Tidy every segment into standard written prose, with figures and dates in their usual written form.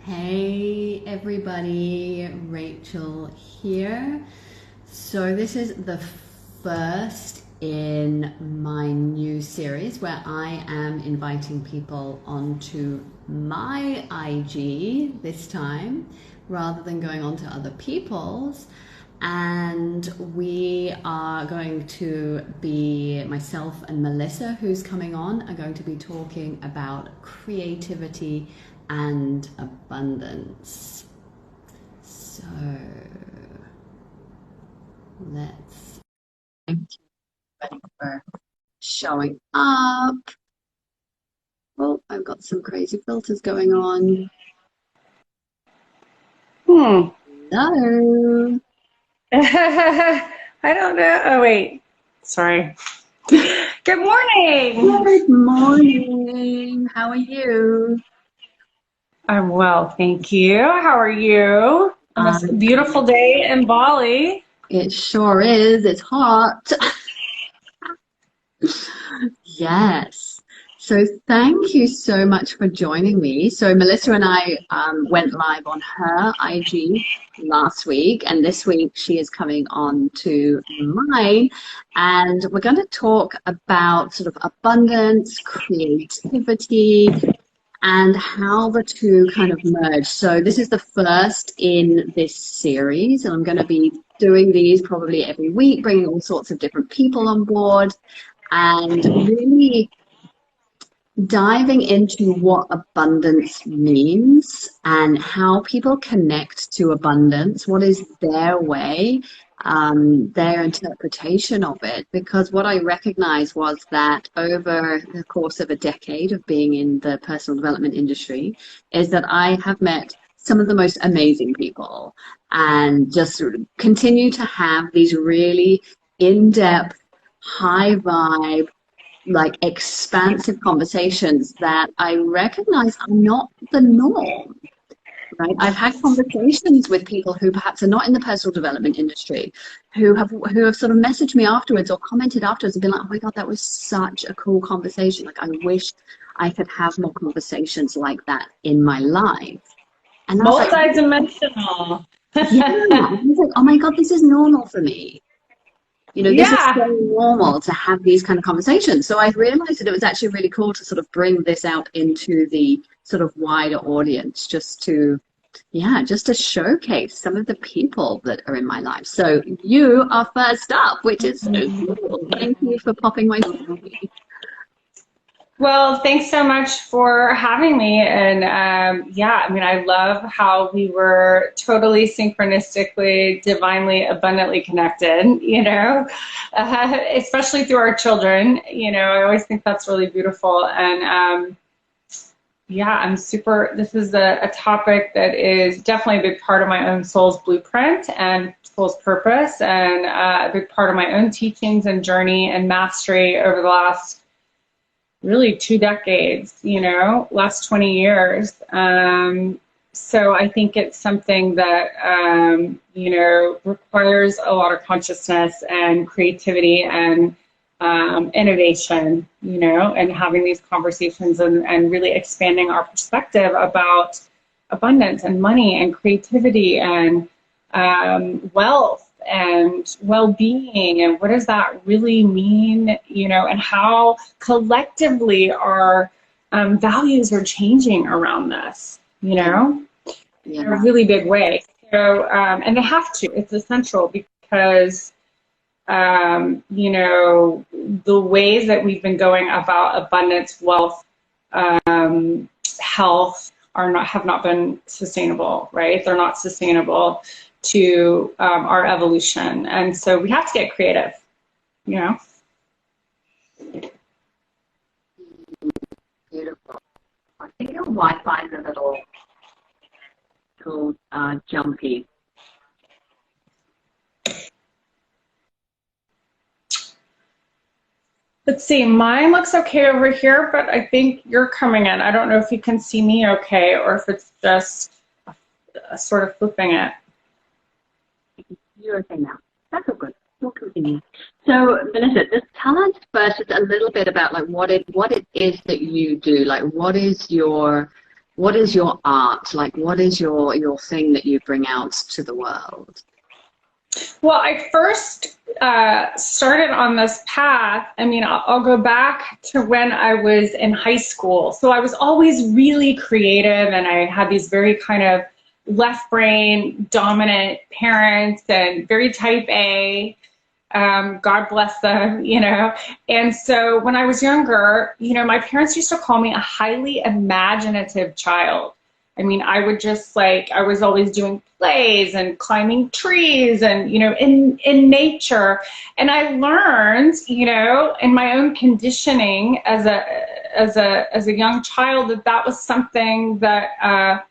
Hey everybody, Rachel here. So this is the first in my new series where I am inviting people onto my IG this time rather than going on to other people's. And we are going to be, myself and Melissa, who's coming on, are going to be talking about creativity and abundance. So let's thank you for showing up. Oh, I've got some crazy filters going on. Hello. I don't know. Oh, wait. Sorry. Good morning. Good morning. How are you? I'm well, thank you. How are you? On this beautiful day in Bali. It sure is. It's hot. Yes. So thank you so much for joining me. So Melissa and I went live on her IG last week, and this week she is coming on to mine, and we're going to talk about sort of abundance, creativity, and how the two kind of merge. So this is the first in this series, and I'm going to be doing these probably every week, bringing all sorts of different people on board and really diving into what abundance means and how people connect to abundance, what is their way, their interpretation of it. Because what I recognized was that over the course of a decade of being in the personal development industry, is that I have met some of the most amazing people and just sort of continue to have these really in-depth, high vibe, like expansive conversations that I recognize are not the norm, right? I've had conversations with people who perhaps are not in the personal development industry, who have sort of messaged me afterwards or commented afterwards and been like, oh my God, that was such a cool conversation. Like, I wish I could have more conversations like that in my life. And I was like, Multidimensional. yeah, I was like, oh my God, this is normal for me. You know, this is so Yeah. normal to have these kind of conversations. So I realized that it was actually really cool to sort of bring this out into the sort of wider audience, just to, yeah, just to showcase some of the people that are in my life. So you are first up, which is so cool. Thank you for popping my story. Well, thanks so much for having me. And yeah, I mean, I love how we were totally synchronistically, divinely, abundantly connected, especially through our children. I always think that's really beautiful. And yeah, this is a topic that is definitely a big part of my own soul's blueprint and soul's purpose, and a big part of my own teachings and journey and mastery over the last really 2 decades, last 20 years. So I think it's something that, requires a lot of consciousness and creativity and innovation, and having these conversations and really expanding our perspective about abundance and money and creativity and wealth and well-being, and what does that really mean, and how collectively our values are changing around this, in a really big way. So, and they have to, it's essential because, the ways that we've been going about abundance, wealth, health have not been sustainable, right? They're not sustainable to our evolution, and so we have to get creative. Beautiful. I think your Wi-Fi is a little jumpy. Let's see, mine looks okay over here, but I think you're coming in. I don't know if you can see me okay, or if it's just sort of flipping it. You're okay now. That's all good. We'll continue. So, Melissa, just tell us first just a little bit about like what it is that you do. Like, what is your what is your art? Like, what is your thing that you bring out to the world? Well, I first started on this path. I mean, I'll go back to when I was in high school. So I was always really creative, and I had these very kind of left brain dominant parents and very type A. God bless them, you know. And so when I was younger, you know, my parents used to call me a highly imaginative child. I mean, I would just like, I was always doing plays and climbing trees and, you know, in nature. And I learned, you know, in my own conditioning as a young child, that was something that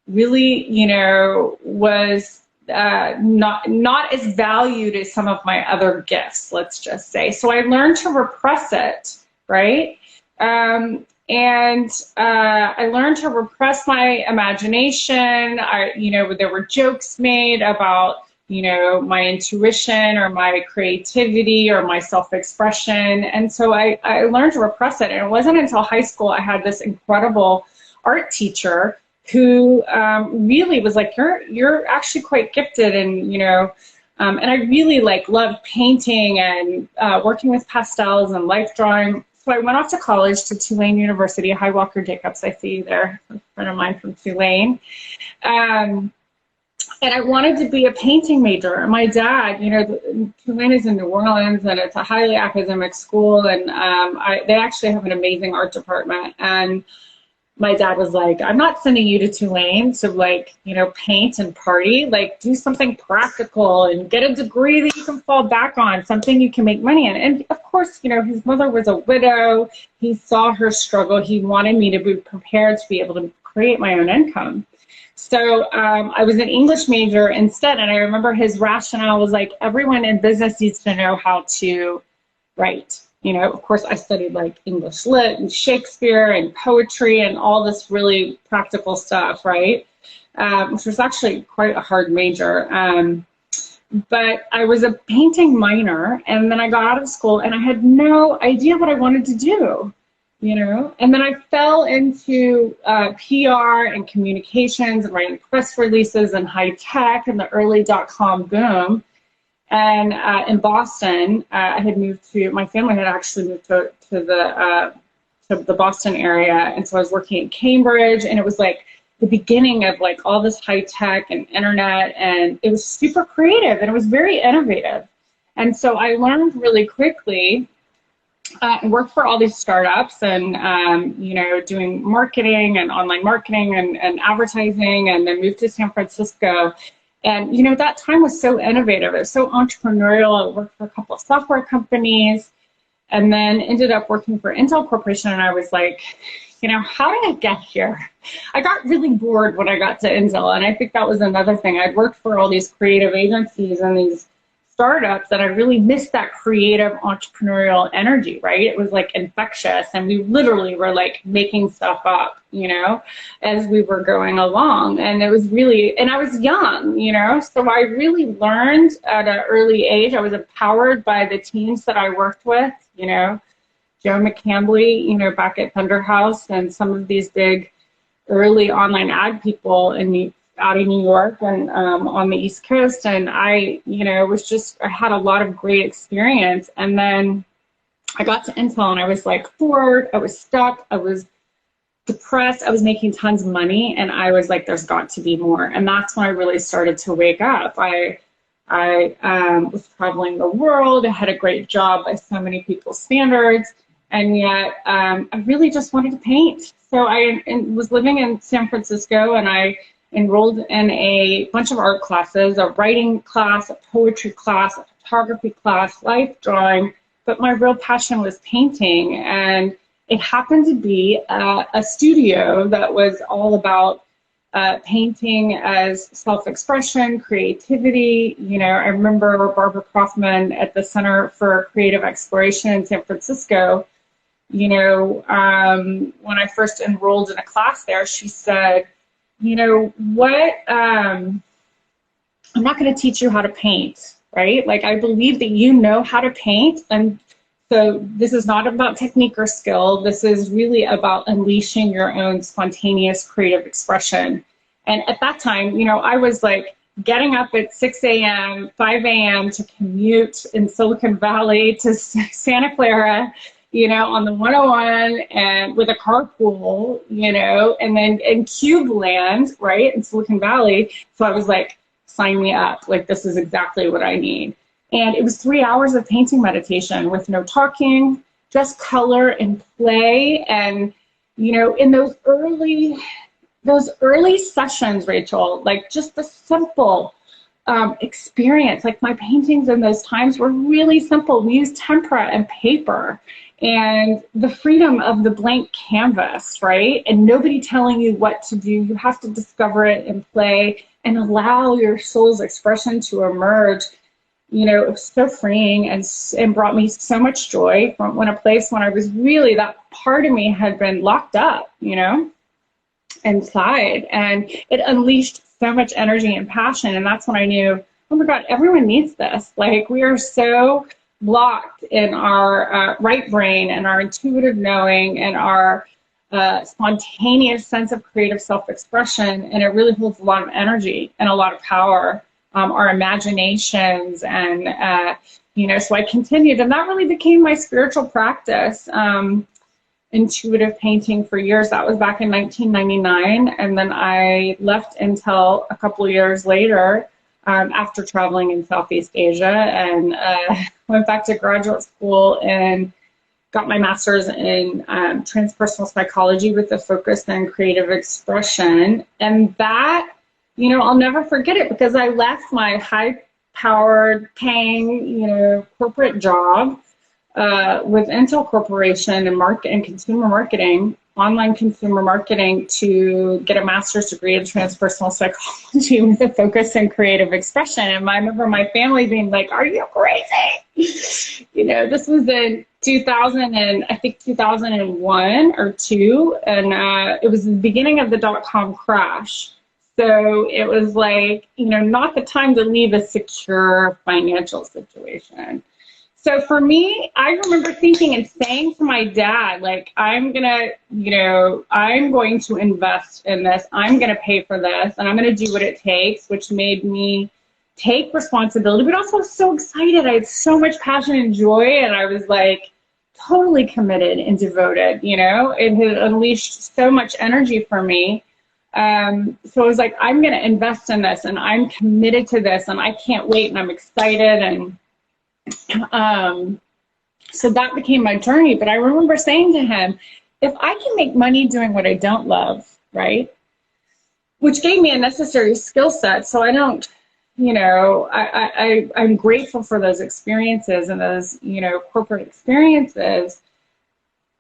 really, you know, was not as valued as some of my other gifts, let's just say. So I learned to repress it, right? And I learned to repress my imagination. You know, there were jokes made about, you know, my intuition or my creativity or my self-expression. And so I learned to repress it. And it wasn't until high school I had this incredible art teacher who really was like, you're actually quite gifted, and you know, and I really like loved painting and working with pastels and life drawing. So I went off to college to Tulane University. Hi, Walker Jacobs, I see you there, a friend of mine from Tulane. And I wanted to be a painting major. And my dad, you know, Tulane is in New Orleans, and it's a highly academic school, and they actually have an amazing art department. And my dad was like, I'm not sending you to Tulane to like, you know, paint and party. Like, do something practical and get a degree that you can fall back on, something you can make money in. And of course, you know, his mother was a widow. He saw her struggle. He wanted me to be prepared to be able to create my own income. So I was an English major instead. And I remember his rationale was like, everyone in business needs to know how to write. You know, of course, I studied like English lit and Shakespeare and poetry and all this really practical stuff, right? Which was actually quite a hard major. But I was a painting minor, and then I got out of school and I had no idea what I wanted to do, you know? And then I fell into PR and communications and writing press releases and high tech and the early .com boom. And in Boston, I had moved to, my family had actually moved to the Boston area. And so I was working in Cambridge, and it was like the beginning of like all this high tech and internet, and it was super creative and it was very innovative. And so I learned really quickly and worked for all these startups and, you know, doing marketing and online marketing and advertising, and then moved to San Francisco. And, you know, that time was so innovative. It was so entrepreneurial. I worked for a couple of software companies and then ended up working for Intel Corporation. And I was like, you know, how did I get here? I got really bored when I got to Intel. And I think that was another thing. I'd worked for all these creative agencies and these startups, and I really missed that creative entrepreneurial energy, right? It was like infectious, and we literally were like making stuff up, you know, as we were going along. And it was really, and I was young, you know, so I really learned at an early age. I was empowered by the teams that I worked with, you know, Joe McCambly, you know, back at Thunder House, and some of these big early online ad people out in New York and on the East Coast. And I, you know, I had a lot of great experience. And then I got to Intel and I was like bored, I was stuck, I was depressed, I was making tons of money, and I was like, there's got to be more. And that's when I really started to wake up. I was traveling the world, I had a great job by so many people's standards, and yet I really just wanted to paint. So I was living in San Francisco, and I enrolled in a bunch of art classes, a writing class, a poetry class, a photography class, life drawing, but my real passion was painting. And it happened to be a studio that was all about painting as self-expression, creativity. You know, I remember Barbara Kaufman at the Center for Creative Exploration in San Francisco, you know, when I first enrolled in a class there, she said, you know what, I'm not going to teach you how to paint, right? Like, I believe that you know how to paint, and So this is not about technique or skill. This is really about unleashing your own spontaneous creative expression. And at that time, you know, I was like getting up at 6 a.m., 5 a.m. to commute in Silicon Valley to Santa Clara, you know, on the 101 and with a carpool, you know, and then in Cube Land, right, in Silicon Valley. So I was like, sign me up. Like, this is exactly what I need. And it was 3 hours of painting meditation with no talking, just color and play. And, you know, in those early sessions, Rachel, like just the simple experience, like my paintings in those times were really simple. We used tempera and paper and the freedom of the blank canvas, right? And nobody telling you what to do. You have to discover it and play and allow your soul's expression to emerge. You know, it was so freeing and brought me so much joy from a place when I was really, that part of me had been locked up, you know, inside, and it unleashed so much energy and passion. And that's when I knew, oh my God, everyone needs this. Like, we are so blocked in our right brain and our intuitive knowing and our spontaneous sense of creative self-expression, and it really holds a lot of energy and a lot of power. Our imaginations, and you know, so I continued, and that really became my spiritual practice. Intuitive painting for years. That was back in 1999, and then I left until a couple of years later, after traveling in Southeast Asia, and went back to graduate school and got my master's in transpersonal psychology with a focus on creative expression. And that, you know, I'll never forget it, because I left my high-powered, paying, you know, corporate job with Intel Corporation and consumer marketing, online consumer marketing, to get a master's degree in transpersonal psychology with a focus in creative expression. And I remember my family being like, "Are you crazy?" You know, this was in 2000 and I think 2001 or 2, and it was the beginning of the dot-com crash. So it was like, you know, not the time to leave a secure financial situation. So for me, I remember thinking and saying to my dad, like, I'm going to invest in this. I'm going to pay for this, and I'm going to do what it takes, which made me take responsibility, but also so excited. I had so much passion and joy, and I was like totally committed and devoted, you know. It had unleashed so much energy for me. So I was like, I'm going to invest in this, and I'm committed to this, and I can't wait, and I'm excited. And so that became my journey. But I remember saying to him, if I can make money doing what I don't love, right, which gave me a necessary skill set, so I don't, you know, I'm grateful for those experiences and those, you know, corporate experiences.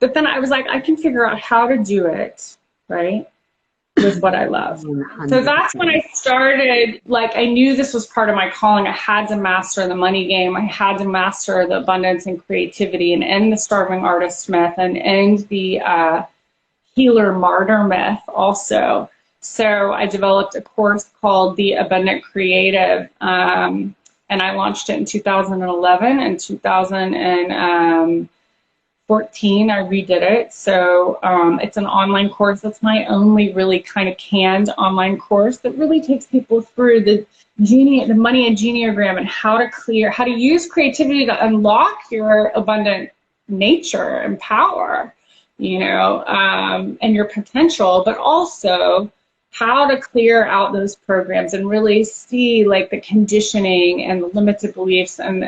But then I was like, I can figure out how to do it, right, with what I love. 100%. So that's when I started, like, I knew this was part of my calling. I had to master the money game. I had to master the abundance and creativity, and end the starving artist myth, and end the healer martyr myth also. So I developed a course called The Abundant Creative, and I launched it in 2011. and 2014, I redid it. So it's an online course. That's my only really kind of canned online course that really takes people through the money and geneogram, and how to use creativity to unlock your abundant nature and power, you know, and your potential, but also how to clear out those programs and really see, like, the conditioning and the limited beliefs, and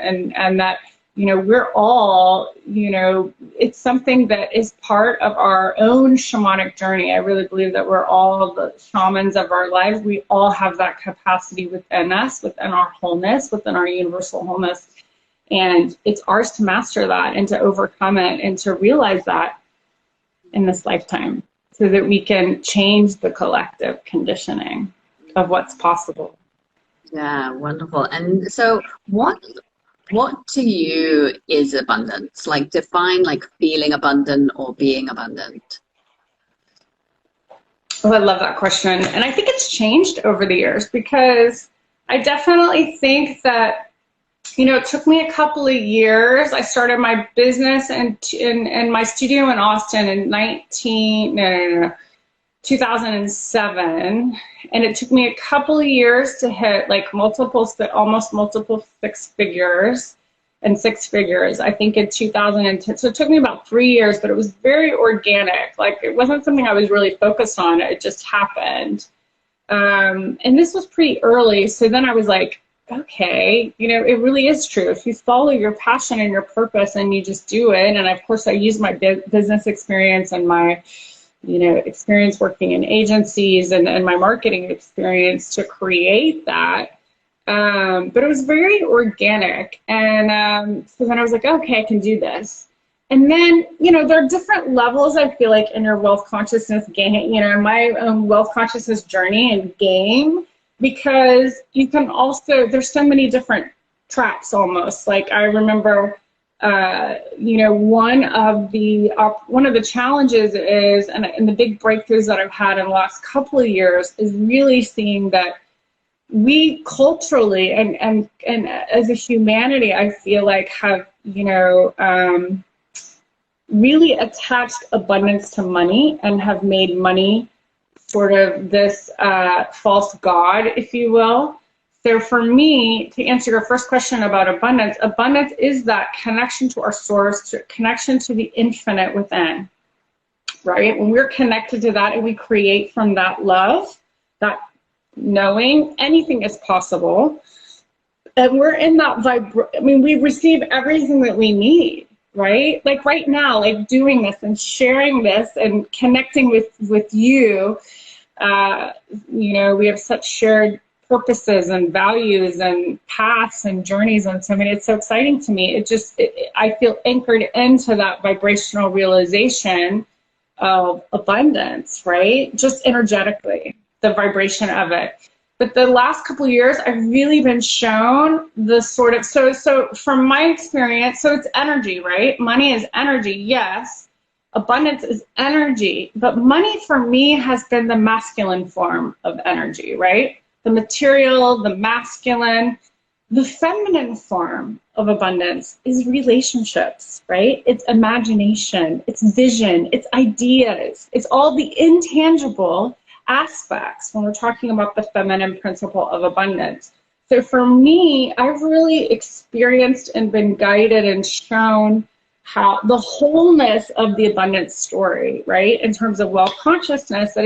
that, you know, we're all, you know, it's something that is part of our own shamanic journey. I really believe that we're all the shamans of our lives. We all have that capacity within us, within our wholeness, within our universal wholeness. And it's ours to master that and to overcome it and to realize that in this lifetime, so that we can change the collective conditioning of what's possible. Yeah, wonderful. And so what to you is abundance? Like, define, like, feeling abundant or being abundant. Oh, I love that question. And I think it's changed over the years, because I definitely think that it took me a couple of years. I started my business and my studio in Austin in 2007. And it took me a couple of years to hit like almost multiple six figures and six figures, I think in 2010. So it took me about 3 years, but it was very organic. Like it wasn't something I was really focused on. It just happened. And this was pretty early. So then I was like, okay, it really is true. If you follow your passion and your purpose and you just do it. And of course I use my business experience and my experience working in agencies and my marketing experience to create that. But it was very organic. And so then I was like, okay, I can do this. And then, there are different levels, I feel like, in your wealth consciousness game, my own wealth consciousness journey and game, because you can also, there's so many different tracks almost. Like I remember, one of the challenges is, and the big breakthroughs that I've had in the last couple of years is really seeing that we culturally and as a humanity, I feel like have, really attached abundance to money and have made money sort of this false god, if you will. So for me, to answer your first question about abundance, abundance is that connection to our source, connection to the infinite within, right? When we're connected to that and we create from that love, that knowing anything is possible, and we're in that we receive everything that we need, right? Like right now, like doing this and sharing this and connecting with you, we have such shared purposes and values and paths and journeys, and so I mean, it's so exciting to me. I feel anchored into that vibrational realization of abundance, right? Just energetically, the vibration of it. But the last couple of years, I've really been shown the sort of, so from my experience, so it's energy, right? Money is energy, yes. Abundance is energy, but money for me has been the masculine form of energy, right? The material, the masculine. The feminine form of abundance is relationships, right? It's imagination, it's vision, it's ideas, it's all the intangible aspects when we're talking about the feminine principle of abundance. So for me, I've really experienced and been guided and shown how the wholeness of the abundance story, right? In terms of wealth consciousness, that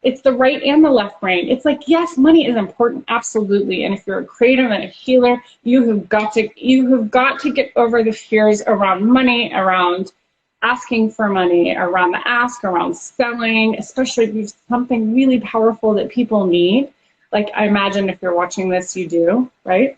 it's the right and the left brain. It's like, yes, money is important, absolutely. And if you're a creative and a healer, you have got to get over the fears around money, around asking for money, around the ask, around selling, especially if you have something really powerful that people need. Like I imagine if you're watching this, you do, right?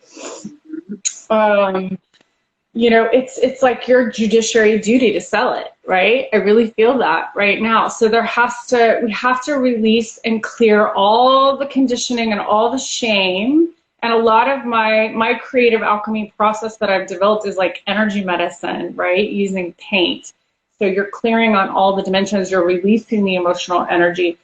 It's like your judiciary duty to sell it, right? I really feel that right now. So we have to release and clear all the conditioning and all the shame. And a lot of my creative alchemy process that I've developed is like energy medicine, right? Using paint. So you're clearing on all the dimensions, you're releasing the emotional energy.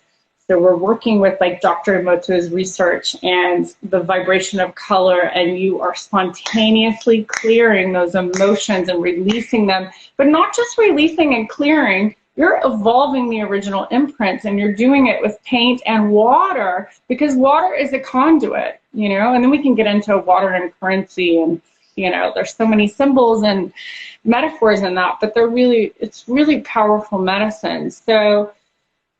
So we're working with like Dr. Emoto's research and the vibration of color, and you are spontaneously clearing those emotions and releasing them, but not just releasing and clearing, you're evolving the original imprints, and you're doing it with paint and water, because water is a conduit, and then we can get into water and currency, and there's so many symbols and metaphors in that, but it's really powerful medicine. So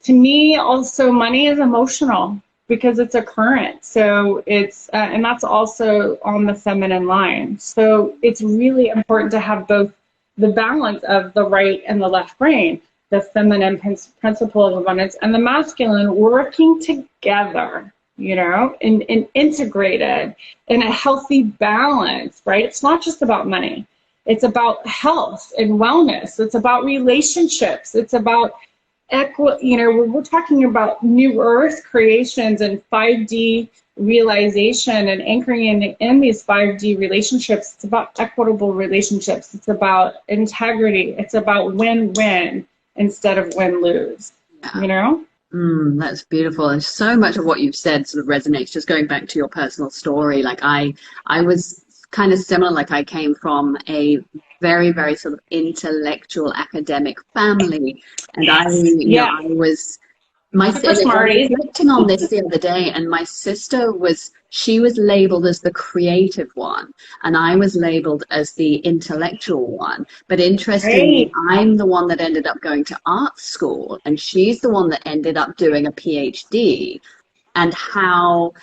to me, also, money is emotional because it's a current. So it's, and that's also on the feminine line. So it's really important to have both the balance of the right and the left brain, the feminine principle of abundance and the masculine working together, and integrated in a healthy balance, right? It's not just about money. It's about health and wellness. It's about relationships. It's about we're talking about new earth creations and 5D realization and anchoring in these 5D relationships. It's about equitable relationships. It's about integrity. It's about win-win instead of win-lose, That's beautiful. And so much of what you've said sort of resonates, just going back to your personal story. Like I was kind of similar. Like I came from a very, very sort of intellectual academic family, and Yeah. I was my Super I was smarties. reflecting on this the other day, and my sister she was labeled as the creative one, and I was labeled as the intellectual one. But interestingly, Right. I'm the one that ended up going to art school, and she's the one that ended up doing a PhD. And how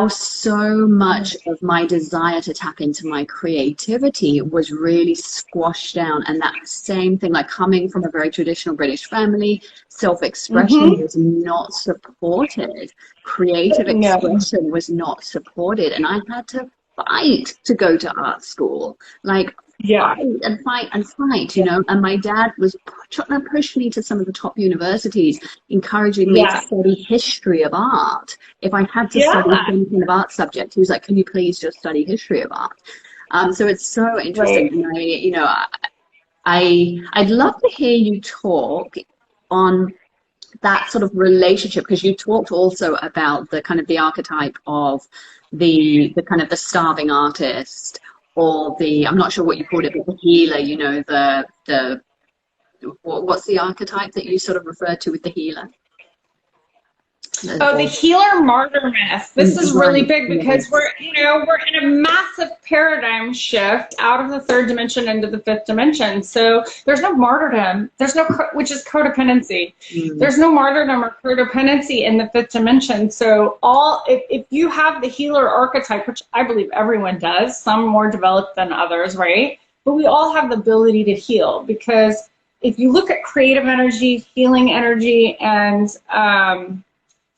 so much of my desire to tap into my creativity was really squashed down. And that same thing, like coming from a very traditional British family, self-expression Mm-hmm. was not supported. Creative No. expression was not supported. And I had to fight to go to art school. Like, Yeah. fight and fight and fight, and my dad was trying to push me to some of the top universities, encouraging me to Yeah. study history of art. If I had to study Yeah. some kind of art subject, he was like, can you please just study history of art? So it's so interesting. Right. And I'd love to hear you talk on that sort of relationship, because you talked also about the kind of the archetype of the kind of the starving artist, or the, I'm not sure what you called it, but the healer, the what's the archetype that you sort of referred to with the healer? Oh, the Or, healer martyr myth. This is really right, big because yes. we're in a massive paradigm shift out of the third dimension into the fifth dimension. So there's no martyrdom. There's no, which is codependency. Mm, There's no martyrdom or codependency in the fifth dimension. So if you have the healer archetype, which I believe everyone does, some more developed than others, right? But we all have the ability to heal, because if you look at creative energy, healing energy, and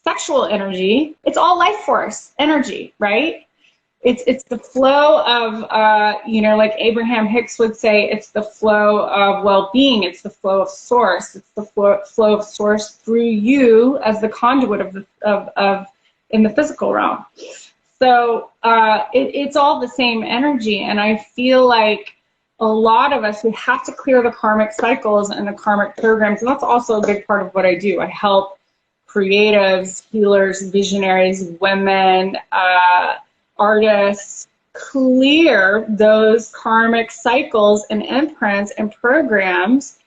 sexual energy, it's all life force energy, right? It's the flow of like Abraham Hicks would say, it's the flow of well-being, it's the flow of source, it's the flow of source through you as the conduit of in the physical realm. So it's all the same energy, and I feel like a lot of us, we have to clear the karmic cycles and the karmic programs, and that's also a big part of what I do. I help creatives, healers, visionaries, women, artists clear those karmic cycles and imprints and programs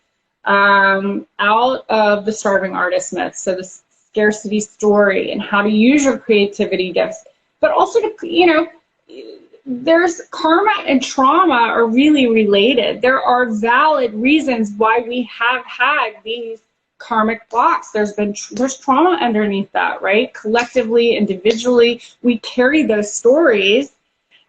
out of the starving artist myth. So the scarcity story and how to use your creativity gifts, but also to, there's karma and trauma are really related. There are valid reasons why we have had these karmic blocks. There's trauma underneath that, right? Collectively, individually, we carry those stories,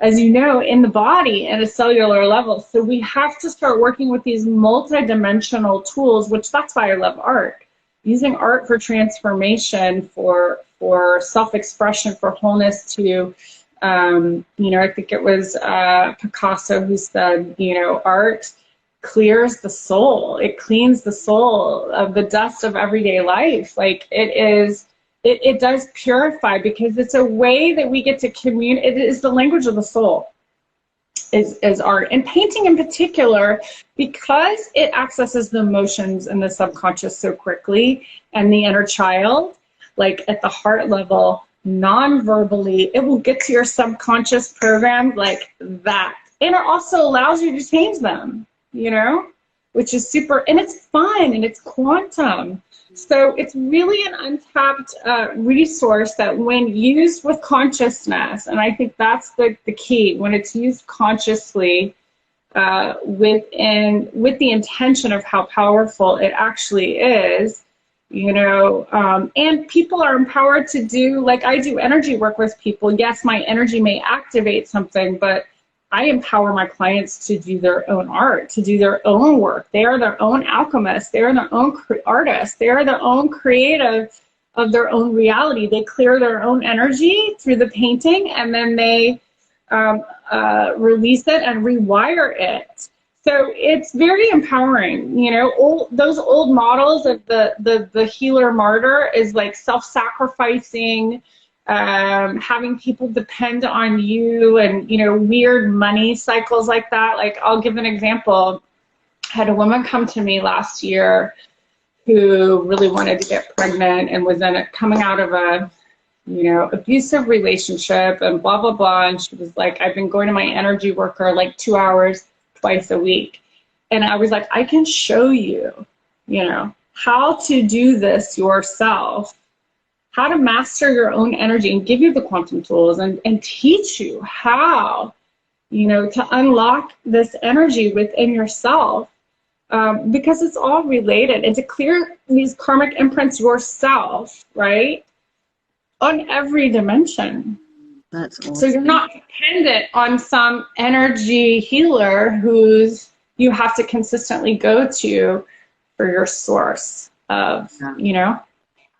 as you know, in the body at a cellular level. So we have to start working with these multidimensional tools, which that's why I love art. Using art for transformation, for self-expression, for wholeness, to I think it was Picasso who said, art clears the soul. It cleans the soul of the dust of everyday life. Like it does purify, because it's a way that we get to communicate. It is the language of the soul, is art. And painting in particular, because it accesses the emotions and the subconscious so quickly, and the inner child, like at the heart level, non-verbally, it will get to your subconscious program like that. And it also allows you to change them, which is super, and it's fun, and it's quantum. So it's really an untapped resource that when used with consciousness, and I think that's the key, when it's used consciously, with the intention of how powerful it actually is, and people are empowered to do, like I do energy work with people. Yes, my energy may activate something, but I empower my clients to do their own art, to do their own work. They are their own alchemists. They are their own artists. They are their own creative of their own reality. They clear their own energy through the painting, and then they release it and rewire it. So it's very empowering. Those old models of the healer martyr is like self-sacrificing, having people depend on you, and weird money cycles like that. Like, I'll give an example. I had a woman come to me last year who really wanted to get pregnant and was coming out of a abusive relationship and blah, blah, blah. And she was like, I've been going to my energy worker like 2 hours twice a week. And I was like, I can show you, how to do this yourself, how to master your own energy and give you the quantum tools and teach you how, to unlock this energy within yourself, because it's all related, and to clear these karmic imprints yourself, right? On every dimension. That's awesome. So you're not dependent on some energy healer who's you have to consistently go to for your source of,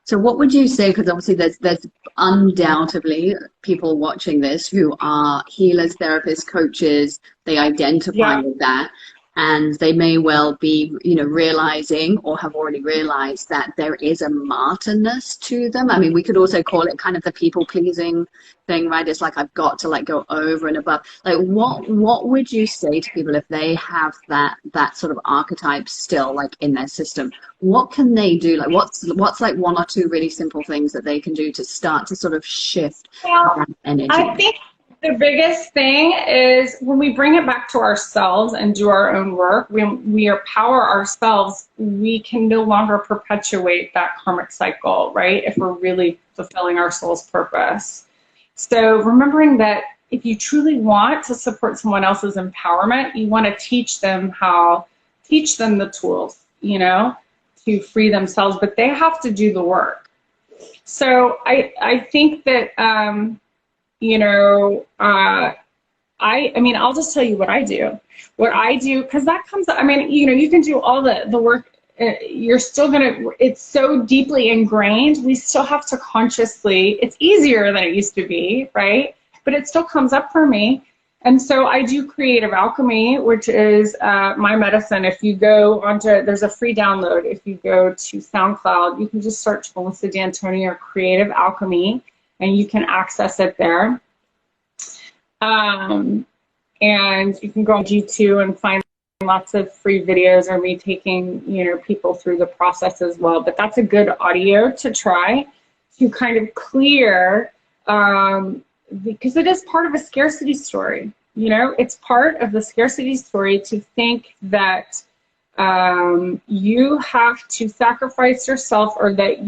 So what would you say, because obviously there's undoubtedly people watching this who are healers, therapists, coaches, they identify with that, and they may well be, realizing or have already realized that there is a martyrness to them. I mean, we could also call it kind of the people-pleasing thing, right? It's like, I've got to like go over and above. Like, what would you say to people if they have that sort of archetype still like in their system? What can they do? Like, what's like one or two really simple things that they can do to start to sort of shift that energy? I think the biggest thing is when we bring it back to ourselves and do our own work, when we empower ourselves, we can no longer perpetuate that karmic cycle, right? If we're really fulfilling our soul's purpose. So remembering that if you truly want to support someone else's empowerment, you want to teach them the tools, to free themselves, but they have to do the work. So I think that, I mean, I'll just tell you what I do. What I do, because that comes, I mean, you can do all the work. You're still it's so deeply ingrained. We still have to consciously, it's easier than it used to be, right? But it still comes up for me. And so I do creative alchemy, which is my medicine. If you go there's a free download. If you go to SoundCloud, you can just search Melissa D'Antonio Creative Alchemy, and you can access it there. And you can go on G2 and find lots of free videos of me taking, people through the process as well. But that's a good audio to try to kind of clear, because it is part of a scarcity story. It's part of the scarcity story to think that you have to sacrifice yourself, or that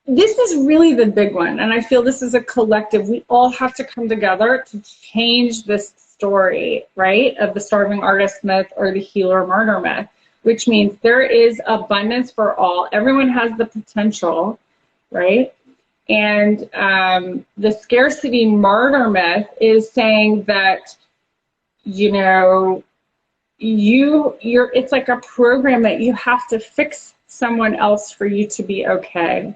this is really the big one, and I feel this is a collective. We all have to come together to change this story, right, of the starving artist myth or the healer martyr myth, which means there is abundance for all. Everyone has the potential, right? And the scarcity martyr myth is saying that, it's like a program that you have to fix someone else for you to be okay.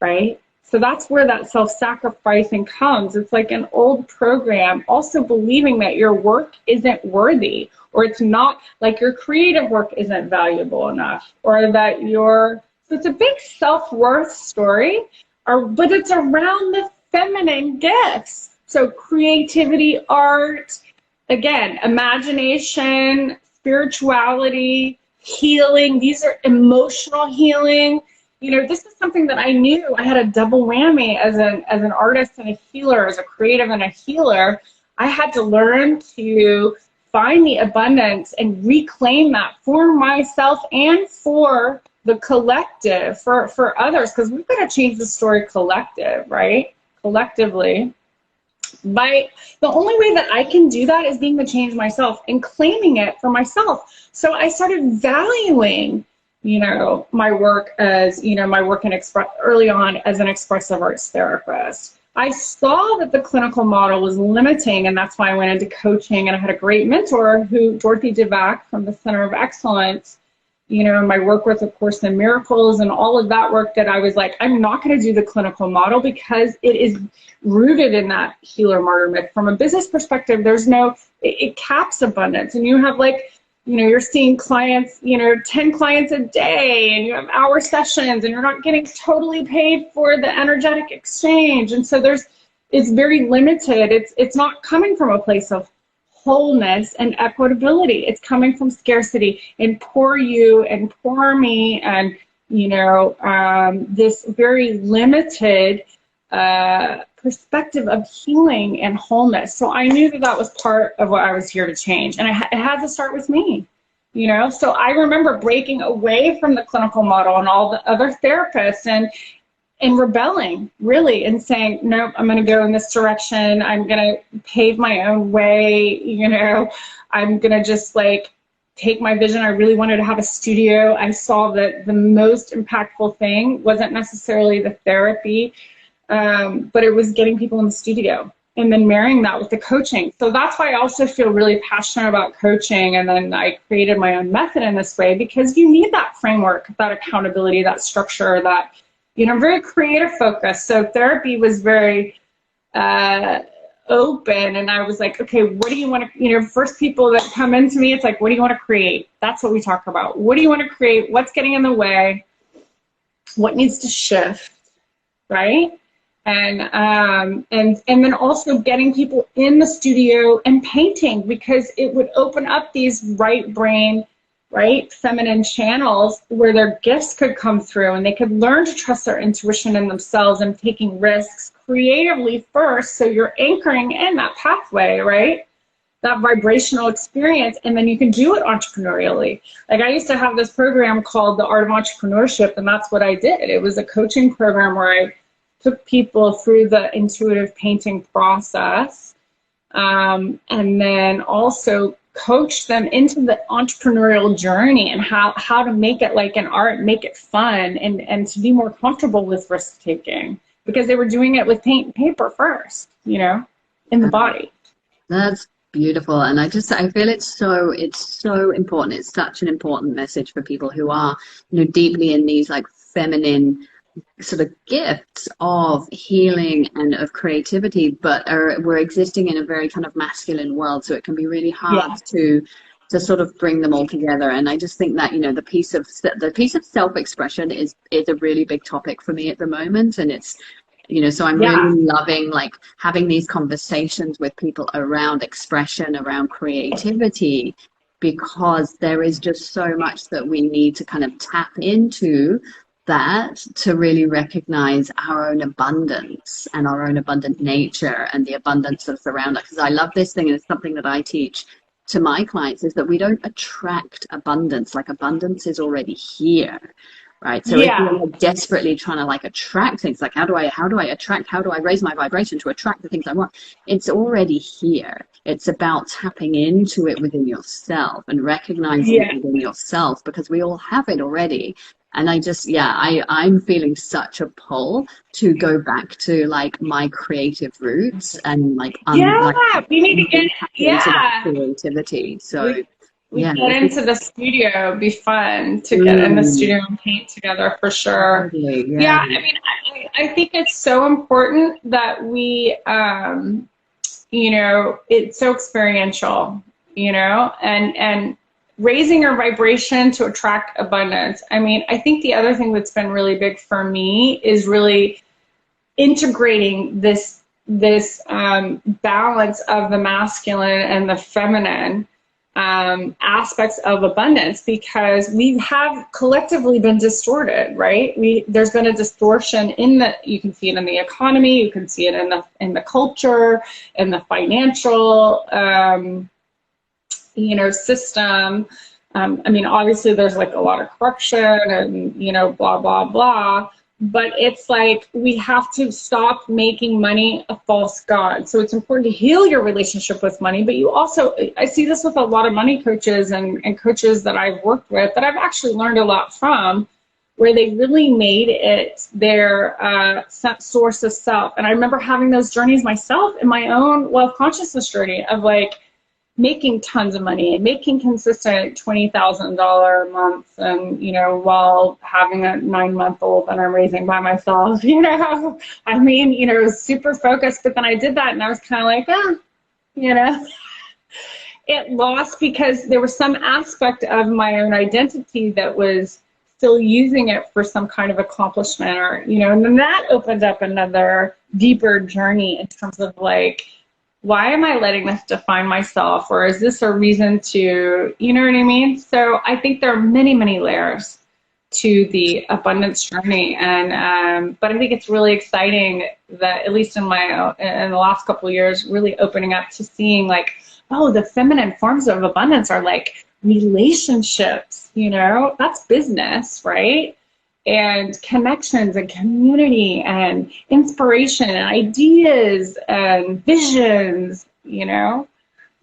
Right? So that's where that self-sacrificing comes. It's like an old program, also believing that your work isn't worthy, or it's not, like your creative work isn't valuable enough, or that so it's a big self-worth story, but it's around the feminine gifts. So creativity, art, again, imagination, spirituality, healing, these are emotional healing. This is something that I knew. I had a double whammy as an artist and a healer, as a creative and a healer. I had to learn to find the abundance and reclaim that for myself and for the collective, for others, because we've got to change the story collectively. But the only way that I can do that is being the change myself and claiming it for myself. So I started valuing my work as, early on as an expressive arts therapist. I saw that the clinical model was limiting, and that's why I went into coaching, and I had a great mentor, Dorothy Devac from the Center of Excellence, my work with A Course in Miracles and all of that work, that I was like, I'm not going to do the clinical model because it is rooted in that healer martyr myth. From a business perspective, it caps abundance, and you have you're seeing clients, 10 clients a day, and you have hour sessions, and you're not getting totally paid for the energetic exchange. And so it's very limited. It's not coming from a place of wholeness and equitability. It's coming from scarcity and poor you and poor me, and, this very limited perspective of healing and wholeness. So I knew that that was part of what I was here to change. And it had to start with me, you know? So I remember breaking away from the clinical model and all the other therapists and rebelling, really, and saying, nope, I'm going to go in this direction. I'm going to pave my own way. You know, I'm going to just like take my vision. I really wanted to have a studio. I saw that the most impactful thing wasn't necessarily the therapy, but it was getting people in the studio and then marrying that with the coaching. So that's why I also feel really passionate about coaching. And then I created my own method in this way, because you need that framework, that accountability, that structure, that, you know, very creative focused. So therapy was very open, and I was like, okay, what do you want to, you know, first people that come into me, it's like, what do you want to create? That's what we talk about. What do you want to create? What's getting in the way? What needs to shift, right? And then also getting people in the studio and painting, because it would open up these right brain, right, feminine channels where their gifts could come through, and they could learn to trust their intuition in themselves and taking risks creatively first. So you're anchoring in that pathway, right? That vibrational experience, and then you can do it entrepreneurially. Like I used to have this program called The Art of Entrepreneurship, and that's what I did. It was a coaching program where I took people through the intuitive painting process, and then also coach them into the entrepreneurial journey and how to make it like an art, make it fun, and to be more comfortable with risk taking, because they were doing it with paint and paper first, you know, in the body. That's beautiful. And I feel it's so important. It's such an important message for people who are, you know, deeply in these like feminine sort of gifts of healing and of creativity, but we're existing in a very kind of masculine world, so it can be really hard to sort of bring them all together. And I just think that, you know, the piece of self-expression is a really big topic for me at the moment, and it's, you know, so I'm really loving like having these conversations with people around expression, around creativity, because there is just so much that we need to kind of tap into that to really recognize our own abundance and our own abundant nature and the abundance that's around us. Because I love this thing, and it's something that I teach to my clients, is that we don't attract abundance. Like abundance is already here, right? So if you're desperately trying to like attract things, like how do I raise my vibration to attract the things I want? It's already here. It's about tapping into it within yourself and recognizing it within yourself, because we all have it already. And I just, I'm feeling such a pull to go back to like my creative roots and like, we need to get into that creativity. So we get into the studio. It'd be fun to get in the studio and paint together for sure. Yeah, I mean, I think it's so important that we, you know, it's so experiential, you know, and raising our vibration to attract abundance. I mean, I think the other thing that's been really big for me is really integrating this balance of the masculine and the feminine aspects of abundance, because we have collectively been distorted, right? There's been a distortion in you can see it in the economy, you can see it in the culture, in the financial you know, system. I mean, obviously there's like a lot of corruption and, you know, blah, blah, blah. But it's like we have to stop making money a false god. So it's important to heal your relationship with money. But you also, I see this with a lot of money coaches and coaches that I've worked with that I've actually learned a lot from, where they really made it their source of self. And I remember having those journeys myself in my own wealth consciousness journey of like, making tons of money and making consistent $20,000 months, and you know, while having a 9-month-old that I'm raising by myself, you know, I mean, you know, super focused. But then I did that and I was kind of like, you know, it lost, because there was some aspect of my own identity that was still using it for some kind of accomplishment, or, you know, and then that opened up another deeper journey in terms of like, why am I letting this define myself? Or is this a reason to, you know what I mean? So I think there are many, many layers to the abundance journey. And but I think it's really exciting that, at least in the last couple of years, really opening up to seeing like, oh, the feminine forms of abundance are like relationships, you know, that's business, right? And connections and community and inspiration and ideas and visions, you know,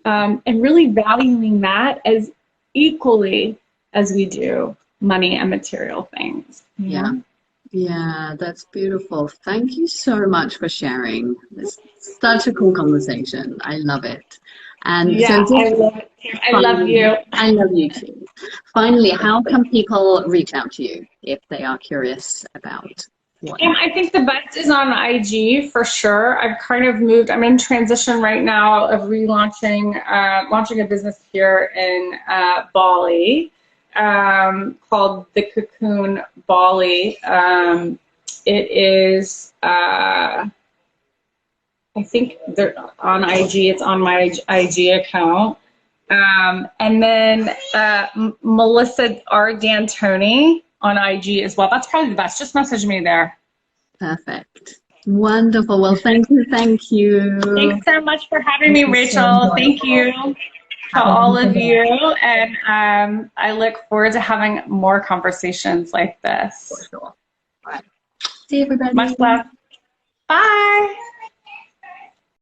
and really valuing that as equally as we do money and material things. Yeah. Yeah, that's beautiful. Thank you so much for sharing. It's such a cool conversation. I love it. And yeah, so I love it too. I love you. I love you too. Finally, how can people reach out to you if they are curious about what? I think the best is on IG for sure. I've kind of moved, I'm in transition right now of relaunching, launching a business here in Bali called The Cocoon Bali. It is, I think they're on IG, it's on my IG account. And then Melissa R. D'Antoni on IG as well. That's probably the best. Just message me there. Perfect. Wonderful. Well, thank you. Thank you. Thanks so much for having me, Rachel. Thank you to all of you. And I look forward to having more conversations like this. For sure. All right. See you, everybody. Much love. Bye.